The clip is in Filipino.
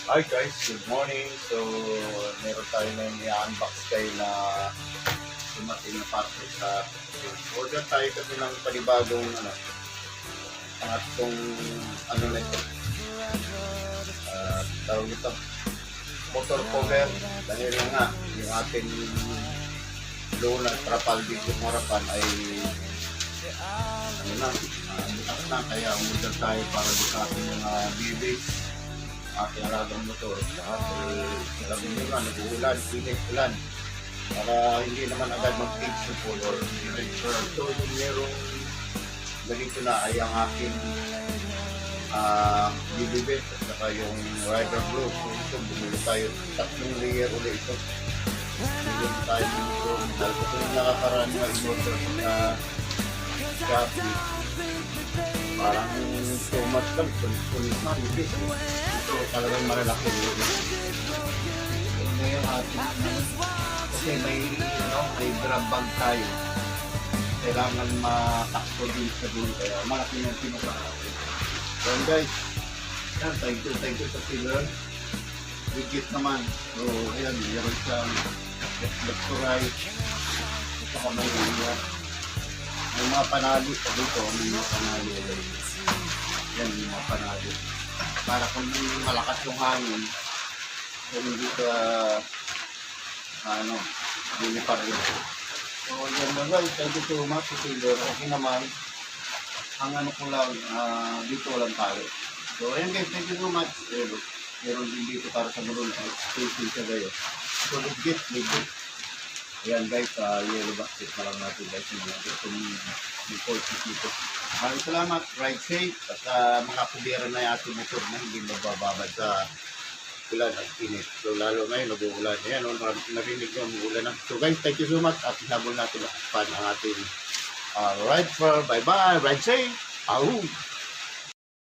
Hi guys, good morning. So, meron tayo na i-unbox kayo na dumating na parcel sa order tayo kasi ng panibagong pangatong na ito. Tawag ito, motor cover. Dahil nga, yung ating loan at trapal dito sa harapan ay bukas na. Kaya umorder tayo para sa ating mga bibig. Ating alagang motor at alam nyo nga, nag-uulan, pinit ulan para hindi naman agad mag-take sa color. So yung merong ganito na ay ang aking bibibit at saka yung rider blue. So ito, bumili tayo, 3 layer ulit ito. Bumili tayo dito dahil ito yung nakakaraan na in-order sa Shopee. Parang so much lang, sulit na, nipis. Ito talagang malalaki yun. Ngayon ating kasi may grab bag tayo. Kailangan matakbo din sa dulo. Kaya malaki ng pinaka-akin. So guys, thank you sa pillar. Legit naman. So ayan, meron siyang left to right. Ito ka may may mga panalo sa dito, may mga panalo. Yan, may mga panalo. Para kung malakas yung hangin, kung hindi ka, hindi pa rin. So, yan na guys, thank you so much sa Taylor. Okay naman, ang ko lang, dito lang tayo. So, ayan guys, thank you so much. Meron din dito para sa mulon, spacing siya kayo. So, legit. Ayan guys, yellow basket na lang natin guys itong imported dito. Maraming salamat, ride safe at mga kubera na yung ating motor na hindi mabababad sa ulan at init. So lalo ngayon nag-uulan. Ayan, maraming narinig nyo, umuulan na. So guys, thank you so much at hinabol natin ang ating ride for bye-bye, ride safe. Ahoo!